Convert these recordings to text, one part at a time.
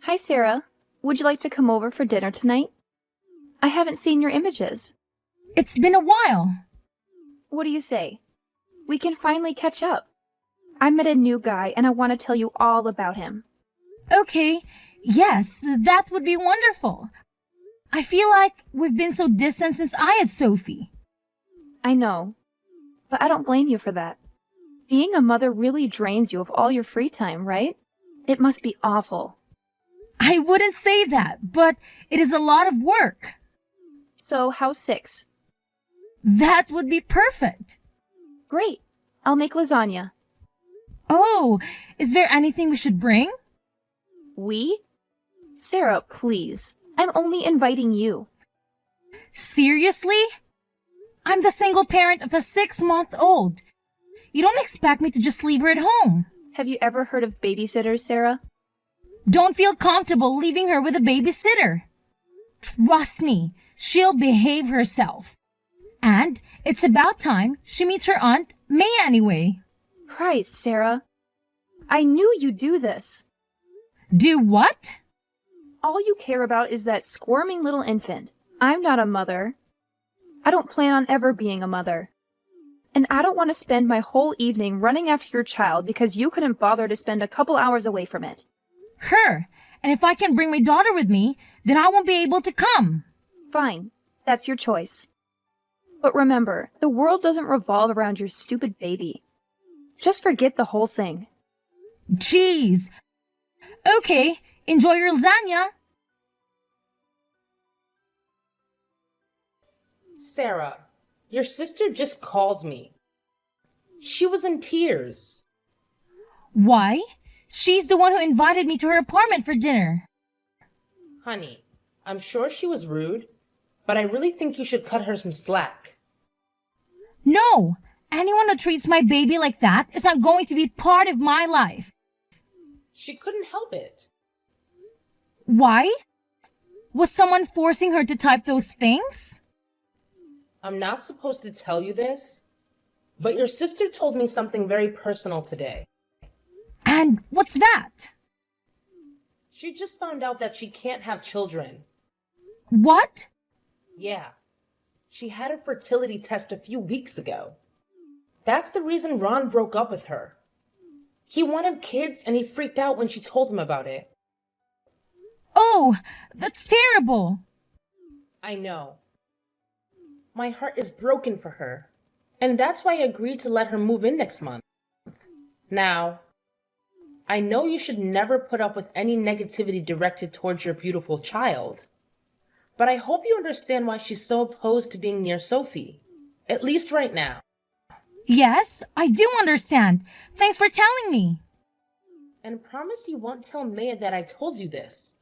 Hi, Sarah. Would you like to come over for dinner tonight? I haven't seen your images. It's been a while. What do you say? We can finally catch up. I met a new guy and I want to tell you all about him. Okay, yes, that would be wonderful. I feel like we've been so distant since I had Sophie. I know, but I don't blame you for that. Being a mother really drains you of all your free time, right? It must be awful. I wouldn't say that, but it is a lot of work. So, how's 6? That would be perfect. Great. I'll make lasagna. Oh, is there anything we should bring? We? Sarah, please. I'm only inviting you. Seriously? I'm the single parent of a 6-month-old. You don't expect me to just leave her at home. Have you ever heard of babysitters, Sarah? Don't feel comfortable leaving her with a babysitter. Trust me, she'll behave herself. And it's about time she meets her aunt, May, anyway. Christ, Sarah. I knew you'd do this. Do what? All you care about is that squirming little infant. I'm not a mother. I don't plan on ever being a mother. And I don't want to spend my whole evening running after your child because you couldn't bother to spend a couple hours away from it. Her. And if I can bring my daughter with me, then I won't be able to come. Fine. That's your choice. But remember, the world doesn't revolve around your stupid baby. Just forget the whole thing. Jeez. Okay, enjoy your lasagna. Sarah, your sister just called me. She was in tears. Why? She's the one who invited me to her apartment for dinner. Honey, I'm sure she was rude, but I really think you should cut her some slack. No, anyone who treats my baby like that is not going to be part of my life. She couldn't help it. Why? Was someone forcing her to type those things? I'm not supposed to tell you this, but your sister told me something very personal today. And what's that? She just found out that she can't have children. What? Yeah. She had a fertility test a few weeks ago. That's the reason Ron broke up with her. He wanted kids and he freaked out when she told him about it. Oh, that's terrible. I know. My heart is broken for her, and that's why I agreed to let her move in next month. Now, I know you should never put up with any negativity directed towards your beautiful child, but I hope you understand why she's so opposed to being near Sophie, at least right now. Yes, I do understand. Thanks for telling me. And promise you won't tell Maya that I told you this.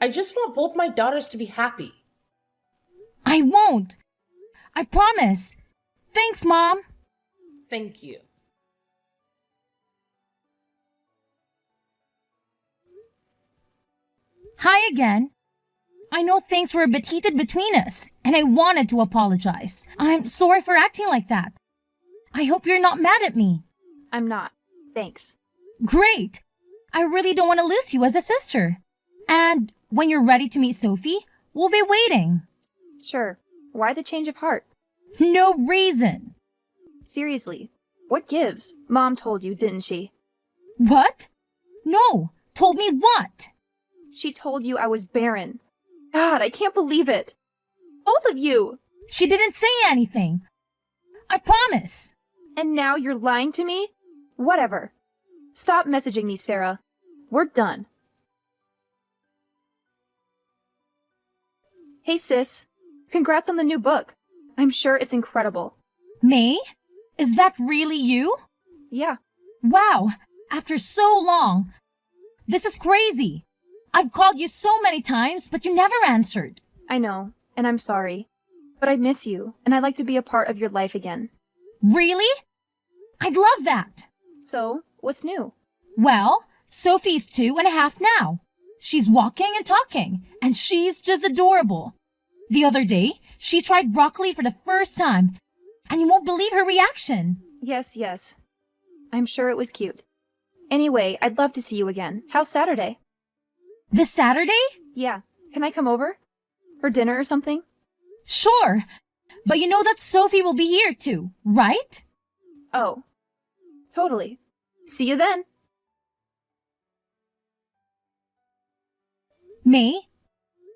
I just want both my daughters to be happy. I won't. I promise. Thanks, Mom. Thank you. Hi again. I know things were a bit heated between us, and I wanted to apologize. I'm sorry for acting like that. I hope you're not mad at me. I'm not. Thanks. Great. I really don't want to lose you as a sister. And when you're ready to meet Sophie, we'll be waiting. Sure. Why the change of heart? No reason. Seriously, what gives? Mom told you, didn't she? What? No. Told me what? She told you I was barren. God, I can't believe it. Both of you. She didn't say anything. I promise. And now you're lying to me? Whatever. Stop messaging me, Sarah. We're done. Hey, sis. Congrats on the new book. I'm sure it's incredible. May? Is that really you? Yeah. Wow. After so long. This is crazy. I've called you so many times, but you never answered. I know, and I'm sorry. But I miss you, and I'd like to be a part of your life again. Really? I'd love that. So, what's new? Well, Sophie's 2.5 now. She's walking and talking, and she's just adorable. The other day, she tried broccoli for the first time, and you won't believe her reaction. Yes. I'm sure it was cute. Anyway, I'd love to see you again. How's Saturday? This Saturday? Yeah. Can I come over? For dinner or something? Sure. But you know that Sophie will be here too, right? Oh. Totally. See you then. May?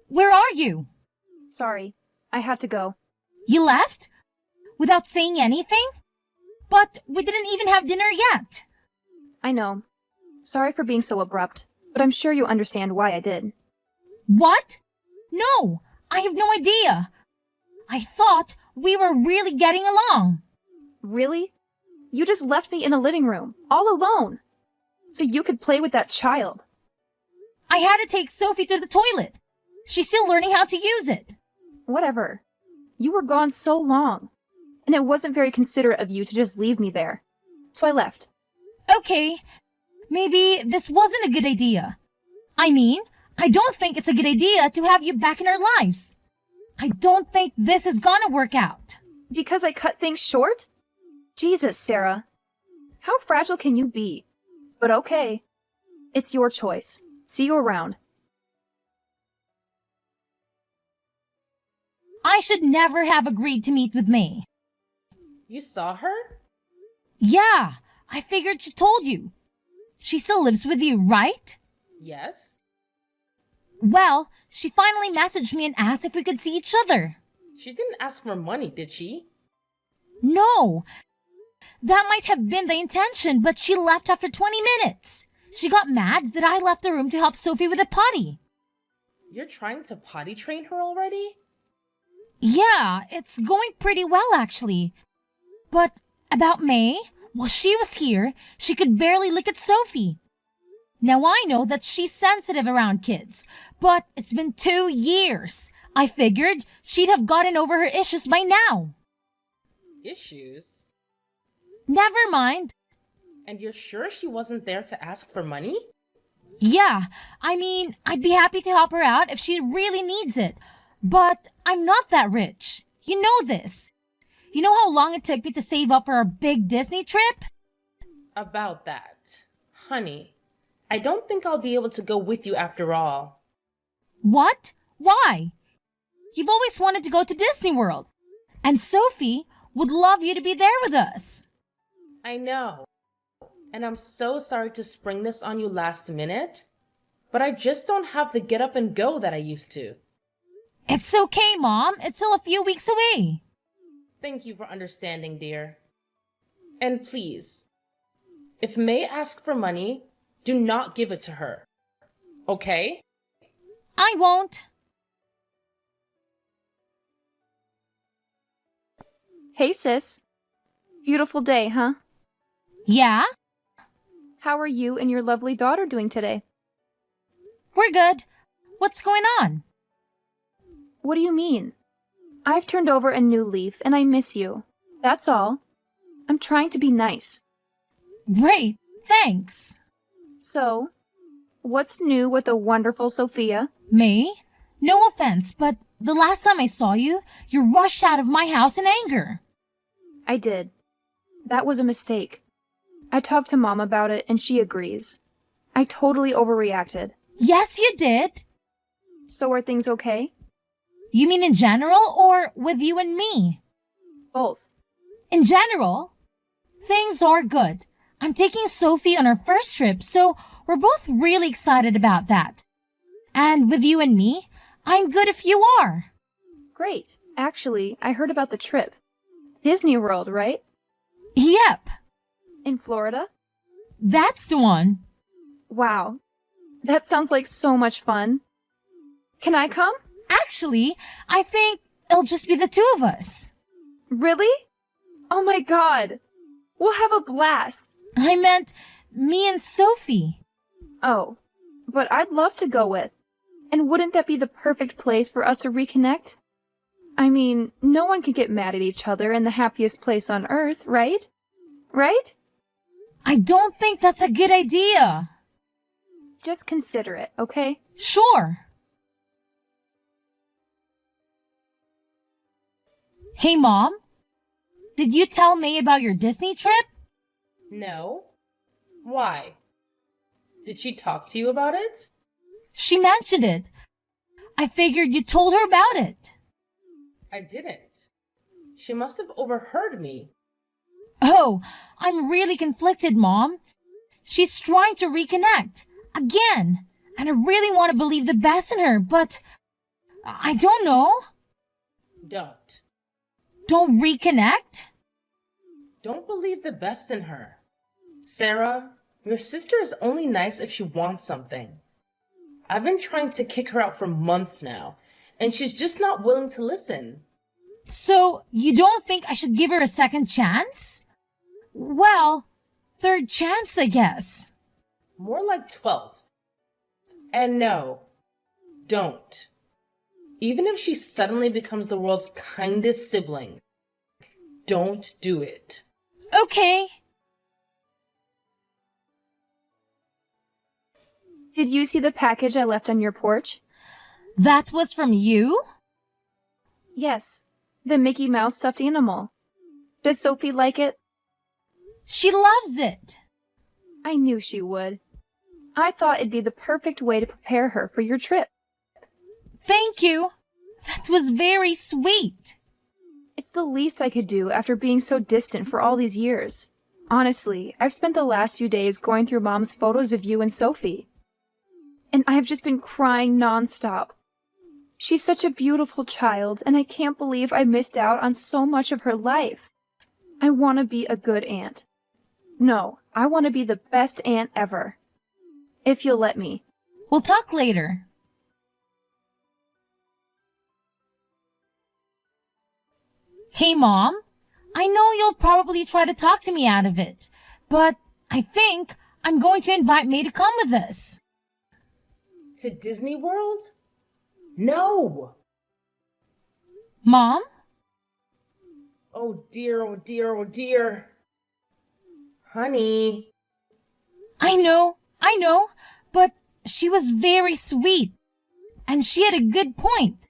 Where are you? Sorry. I had to go. You left? Without saying anything? But we didn't even have dinner yet. I know. Sorry for being so abrupt, but I'm sure you understand why I did. What? No, I have no idea. I thought we were really getting along. Really? You just left me in the living room, all alone, so you could play with that child. I had to take Sophie to the toilet. She's still learning how to use it. Whatever. You were gone so long, and it wasn't very considerate of you to just leave me there. So I left. Okay, maybe this wasn't a good idea. I mean, I don't think it's a good idea to have you back in our lives. I don't think this is gonna work out. Because I cut things short? Jesus, Sarah. How fragile can you be? But okay. It's your choice. See you around. I should never have agreed to meet with May. You saw her? Yeah, I figured she told you. She still lives with you, right? Yes. Well, she finally messaged me and asked if we could see each other. She didn't ask for money, did she? No. That might have been the intention, but she left after 20 minutes. She got mad that I left the room to help Sophie with the potty. You're trying to potty train her already? Yeah, it's going pretty well actually. But about May, while she was here, she could barely look at Sophie. Now I know that she's sensitive around kids, but it's been 2 years. I figured she'd have gotten over her issues by now. Issues? Never mind. And you're sure she wasn't there to ask for money? Yeah, I mean, I'd be happy to help her out if she really needs it. But I'm not that rich. You know this. You know how long it took me to save up for our big Disney trip? About that. Honey, I don't think I'll be able to go with you after all. What? Why? You've always wanted to go to Disney World. And Sophie would love you to be there with us. I know. And I'm so sorry to spring this on you last minute, but I just don't have the get up and go that I used to. It's okay, Mom. It's still a few weeks away. Thank you for understanding, dear. And please, if May asks for money, do not give it to her. Okay? I won't. Hey, sis. Beautiful day, huh? Yeah? How are you and your lovely daughter doing today? We're good. What's going on? What do you mean? I've turned over a new leaf and I miss you. That's all. I'm trying to be nice. Great, thanks. So, what's new with the wonderful Sophia? May? No offense, but the last time I saw you, you rushed out of my house in anger. I did. That was a mistake. I talked to Mom about it and she agrees. I totally overreacted. Yes, you did. So are things okay? You mean in general or with you and me? Both. In general, things are good. I'm taking Sophie on her first trip, so we're both really excited about that. And with you and me, I'm good if you are. Great. Actually, I heard about the trip. Disney World, right? Yep, In Florida? that's the one. Wow. That sounds like so much fun. Can I come? Actually, I think it'll just be the two of us. Really? Oh my god. We'll have a blast. I meant me and Sophie. Oh, but I'd love to go with. And wouldn't that be the perfect place for us to reconnect? I mean, no one can get mad at each other in the happiest place on earth, right? Right? I don't think that's a good idea. Just consider it, okay? Sure. Hey, Mom. Did you tell May about your Disney trip? No. Why? Did she talk to you about it? She mentioned it. I figured you told her about it. I didn't. She must have overheard me. Oh, I'm really conflicted, Mom. She's trying to reconnect. Again. And I really want to believe the best in her, but I don't know. Don't. Don't reconnect? Don't believe the best in her. Sarah, your sister is only nice if she wants something. I've been trying to kick her out for months now, and she's just not willing to listen. So, you don't think I should give her a second chance? Well, third chance, I guess. More like 12. And no, don't. Even if she suddenly becomes the world's kindest sibling, don't do it. Okay. Did you see the package I left on your porch? That was from you? Yes, the Mickey Mouse stuffed animal. Does Sophie like it? She loves it. I knew she would. I thought it'd be the perfect way to prepare her for your trip. Thank you. That was very sweet. It's the least I could do after being so distant for all these years. Honestly, I've spent the last few days going through Mom's photos of you and Sophie. And I have just been crying nonstop. She's such a beautiful child, and I can't believe I missed out on so much of her life. I want to be a good aunt. No, I want to be the best aunt ever. If you'll let me. We'll talk later. Hey, Mom. I know you'll probably try to talk to me out of it, but I think I'm going to invite May to come with us. To Disney World? No! Mom? Oh dear, oh dear, oh dear. Honey. I know, but she was very sweet, and she had a good point.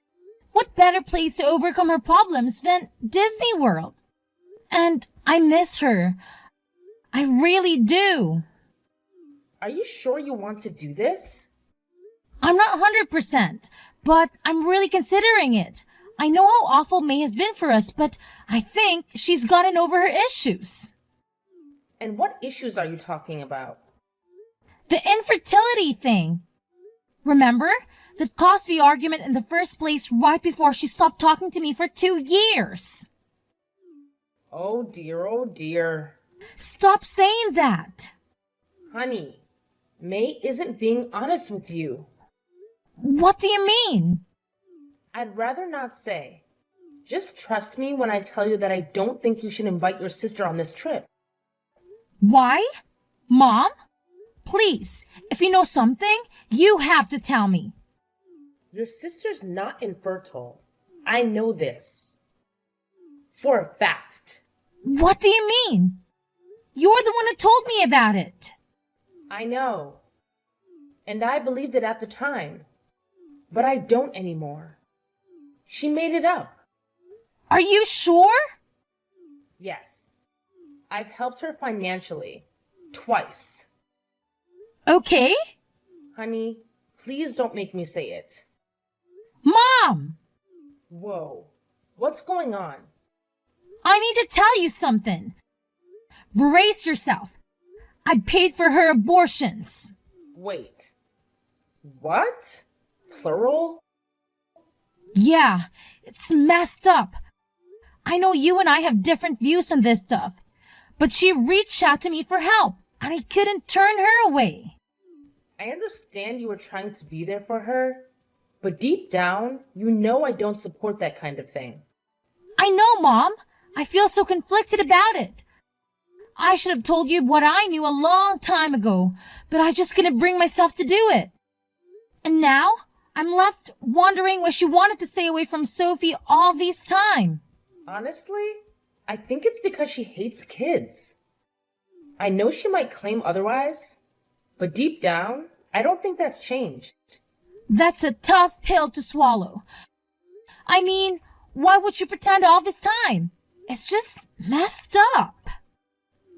What better place to overcome her problems than Disney World? And I miss her. I really do. Are you sure you want to do this? I'm not 100%, but I'm really considering it. I know how awful May has been for us, but I think she's gotten over her issues. And what issues are you talking about? The infertility thing. Remember? That caused the argument in the first place right before she stopped talking to me for 2 years. Oh dear, oh dear. Stop saying that. Honey, May isn't being honest with you. What do you mean? I'd rather not say. Just trust me when I tell you that I don't think you should invite your sister on this trip. Why? Mom? Please, if you know something, you have to tell me. Your sister's not infertile. I know this. For a fact. What do you mean? You're the one who told me about it. I know. And I believed it at the time. But I don't anymore. She made it up. Are you sure? Yes. I've helped her financially. Twice. Okay. Honey, please don't make me say it. Mom! Whoa. What's going on? I need to tell you something. Brace yourself. I paid for her abortions. Wait. What? Plural? Yeah, it's messed up. I know you and I have different views on this stuff, but she reached out to me for help, and I couldn't turn her away. I understand you were trying to be there for her, but deep down, you know I don't support that kind of thing. I know, Mom. I feel so conflicted about it. I should have told you what I knew a long time ago, but I just couldn't bring myself to do it. And now, I'm left wondering why she wanted to stay away from Sophie all this time. Honestly, I think it's because she hates kids. I know she might claim otherwise, but deep down, I don't think that's changed. That's a tough pill to swallow. I mean, why would you pretend all this time? It's just messed up.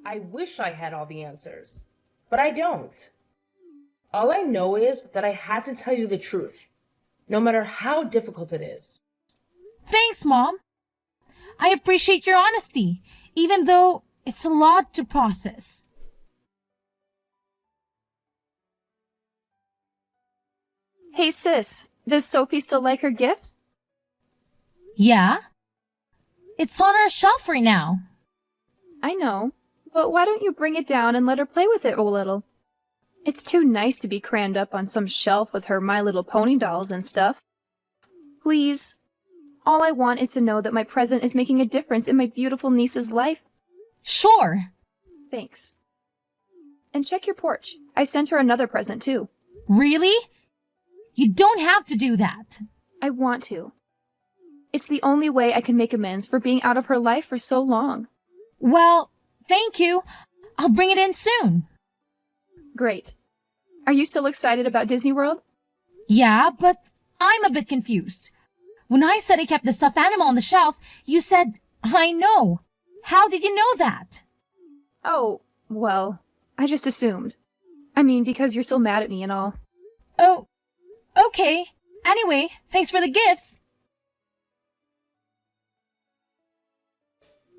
I wish I had all the answers, but I don't. All I know is that I had to tell you the truth, no matter how difficult it is. Thanks, Mom. I appreciate your honesty, even though it's a lot to process. Hey sis, does Sophie still like her gift? Yeah? It's on our shelf right now. I know, but why don't you bring it down and let her play with it a little? It's too nice to be crammed up on some shelf with her My Little Pony dolls and stuff. Please. All I want is to know that my present is making a difference in my beautiful niece's life. Sure. Thanks. And check your porch. I sent her another present too. Really? You don't have to do that. I want to. It's the only way I can make amends for being out of her life for so long. Well, thank you. I'll bring it in soon. Great. Are you still excited about Disney World? Yeah, but I'm a bit confused. When I said I kept the stuffed animal on the shelf, you said, I know. How did you know that? Oh, well, I just assumed. I mean, because you're still mad at me and all. Oh, okay. Anyway, thanks for the gifts.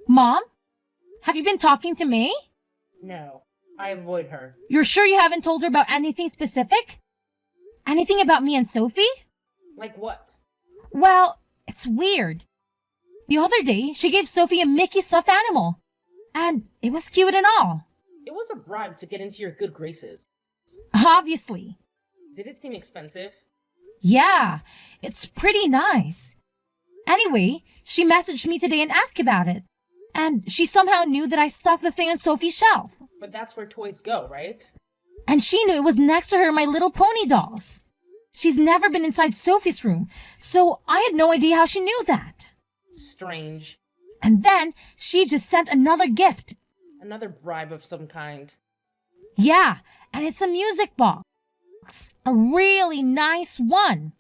Mom, have you been talking to May? No, I avoid her. You're sure you haven't told her about anything specific? Anything about me and Sophie? Like what? Well, it's weird. The other day, she gave Sophie a Mickey stuffed animal. And it was cute and all. It was a bribe to get into your good graces. Obviously. Did it seem expensive? Yeah, it's pretty nice. Anyway, she messaged me today and asked about it. And she somehow knew that I stuck the thing on Sophie's shelf. But that's where toys go, right? And she knew it was next to her My Little Pony dolls. She's never been inside Sophie's room, so I had no idea how she knew that. Strange. And then she just sent another gift. Another bribe of some kind. Yeah, and it's a music box. A really nice one.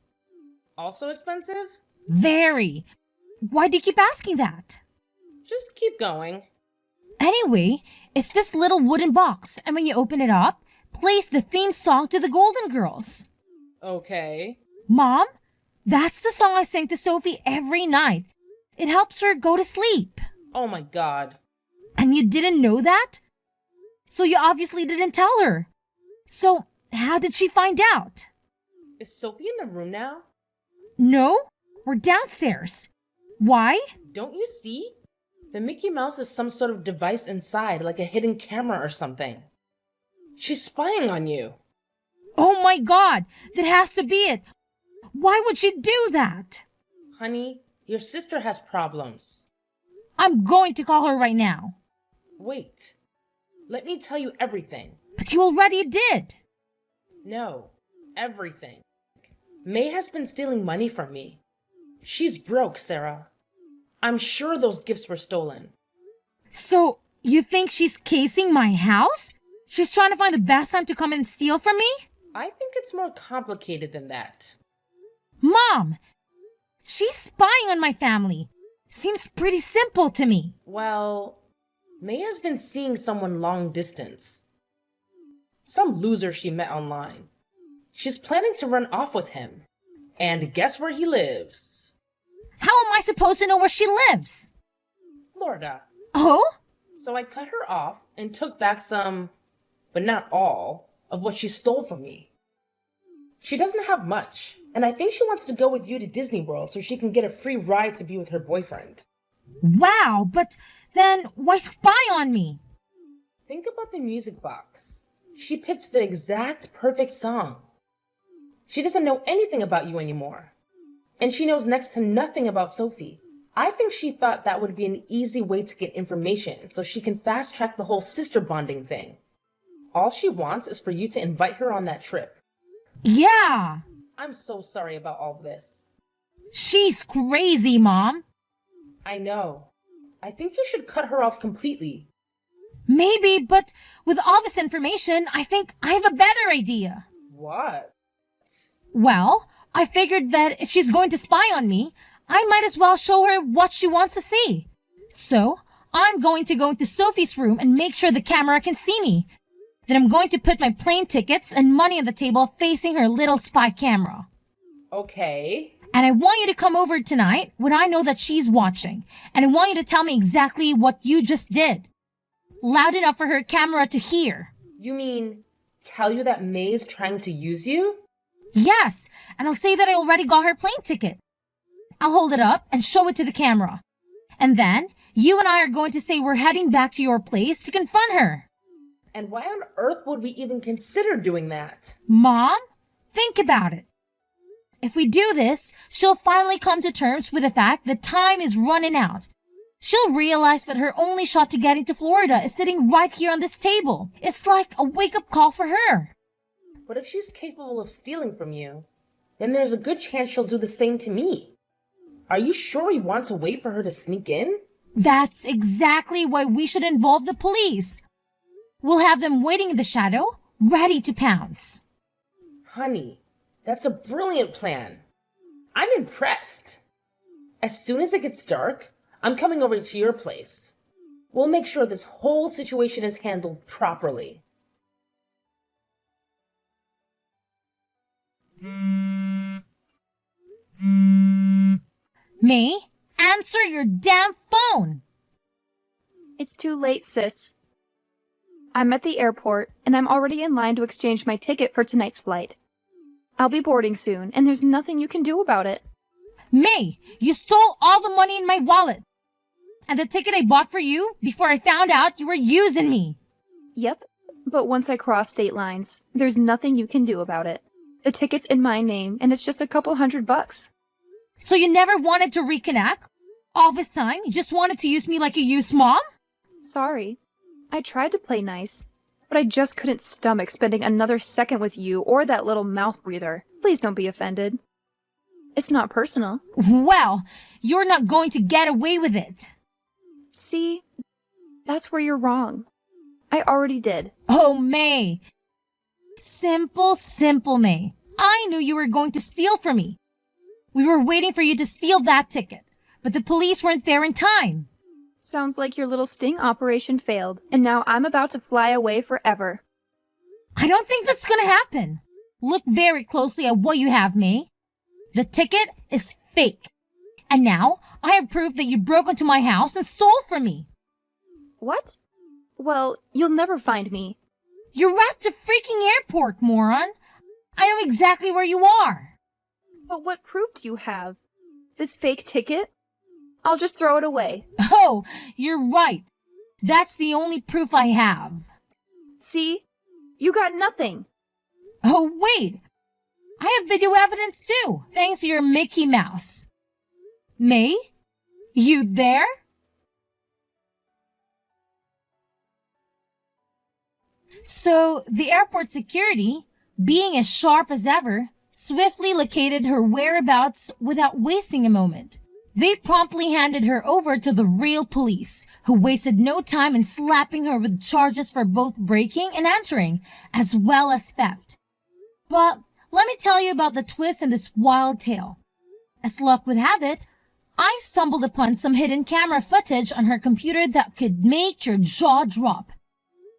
Also expensive? Very. Why do you keep asking that? Just keep going. Anyway, it's this little wooden box, and when you open it up, plays the theme song to the Golden Girls. Okay. Mom, that's the song I sing to Sophie every night. It helps her go to sleep. Oh my god. And you didn't know that? So you obviously didn't tell her. So how did she find out? Is Sophie in the room now? No, we're downstairs. Why? Don't you see? The Mickey Mouse is some sort of device inside, like a hidden camera or something. She's spying on you. Oh my God, that has to be it. Why would she do that? Honey, your sister has problems. I'm going to call her right now. Wait. Let me tell you everything. But you already did. No, everything. May has been stealing money from me. She's broke, Sarah. I'm sure those gifts were stolen. So, you think she's casing my house? She's trying to find the best time to come and steal from me? I think it's more complicated than that. Mom! She's spying on my family. Seems pretty simple to me. Well, May has been seeing someone long distance. Some loser she met online. She's planning to run off with him. And guess where he lives? How am I supposed to know where she lives? Florida. Oh? So I cut her off and took back some, but not all, of what she stole from me. She doesn't have much, and I think she wants to go with you to Disney World so she can get a free ride to be with her boyfriend. Wow, but then why spy on me? Think about the music box. She picked the exact perfect song. She doesn't know anything about you anymore. And she knows next to nothing about Sophie. I think she thought that would be an easy way to get information so she can fast track the whole sister bonding thing. All she wants is for you to invite her on that trip. Yeah. I'm so sorry about all this. She's crazy, Mom. I know. I think you should cut her off completely. Maybe, but with all this information, I think I have a better idea. What? Well, I figured that if she's going to spy on me, I might as well show her what she wants to see. So, I'm going to go into Sophie's room and make sure the camera can see me. Then I'm going to put my plane tickets and money on the table facing her little spy camera. Okay. And I want you to come over tonight when I know that she's watching. And I want you to tell me exactly what you just did. Loud enough for her camera to hear. You mean tell you that May's trying to use you? Yes, and I'll say that I already got her plane ticket. I'll hold it up and show it to the camera. And then you and I are going to say we're heading back to your place to confront her. And why on earth would we even consider doing that? Mom, think about it. If we do this, she'll finally come to terms with the fact that time is running out. She'll realize that her only shot to getting to Florida is sitting right here on this table. It's like a wake-up call for her. But if she's capable of stealing from you, then there's a good chance she'll do the same to me. Are you sure we want to wait for her to sneak in? That's exactly why we should involve the police. We'll have them waiting in the shadow, ready to pounce. Honey, that's a brilliant plan. I'm impressed. As soon as it gets dark, I'm coming over to your place. We'll make sure this whole situation is handled properly. May, answer your damn phone! It's too late, sis. I'm at the airport, and I'm already in line to exchange my ticket for tonight's flight. I'll be boarding soon, and there's nothing you can do about it. May, you stole all the money in my wallet. And the ticket I bought for you before I found out you were using me. Yep, but once I cross state lines, there's nothing you can do about it. The ticket's in my name, and it's just a couple $100. So you never wanted to reconnect? All this time, you just wanted to use me like you used Mom? Sorry. I tried to play nice, but I just couldn't stomach spending another second with you or that little mouth breather. Please don't be offended. It's not personal. Well, you're not going to get away with it. See, that's where you're wrong. I already did. Oh, May. Simple May. I knew you were going to steal from me. We were waiting for you to steal that ticket, but the police weren't there in time. Sounds like your little sting operation failed, and now I'm about to fly away forever. I don't think that's gonna happen. Look very closely at what you have, May. The ticket is fake. And now I have proof that you broke into my house and stole from me. What? Well, you'll never find me. You're at the freaking airport, moron. I know exactly where you are. But what proof do you have? This fake ticket? I'll just throw it away. Oh, you're right. That's the only proof I have. See? You got nothing. Oh, wait. I have video evidence too, thanks to your Mickey Mouse. May? You there? So, the airport security, being as sharp as ever, swiftly located her whereabouts without wasting a moment. They promptly handed her over to the real police, who wasted no time in slapping her with charges for both breaking and entering, as well as theft. But let me tell you about the twist in this wild tale. As luck would have it, I stumbled upon some hidden camera footage on her computer that could make your jaw drop.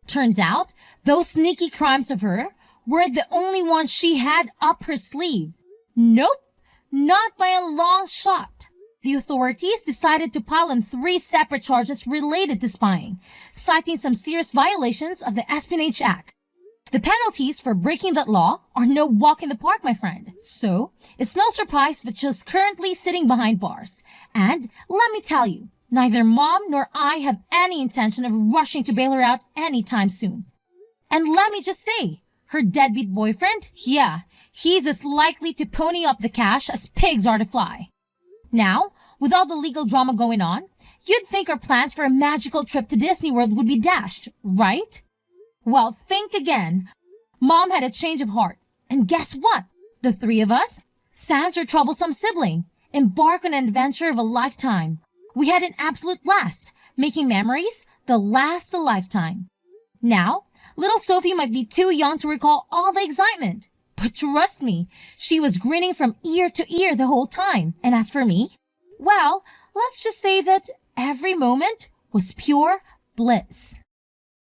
Turns out, those sneaky crimes of her weren't the only ones she had up her sleeve. Nope, not by a long shot. The authorities decided to pile on 3 separate charges related to spying, citing some serious violations of the Espionage Act. The penalties for breaking that law are no walk in the park, my friend. So, it's no surprise that she's currently sitting behind bars. And let me tell you, neither Mom nor I have any intention of rushing to bail her out anytime soon. And let me just say, her deadbeat boyfriend, yeah, he's as likely to pony up the cash as pigs are to fly. Now, with all the legal drama going on, you'd think our plans for a magical trip to Disney World would be dashed, right? Well, think again. Mom had a change of heart. And guess what? The 3 of us, sans her troublesome sibling, embark on an adventure of a lifetime. We had an absolute blast, making memories that last a lifetime. Now, little Sophie might be too young to recall all the excitement. But trust me, she was grinning from ear to ear the whole time. And as for me, well, let's just say that every moment was pure bliss.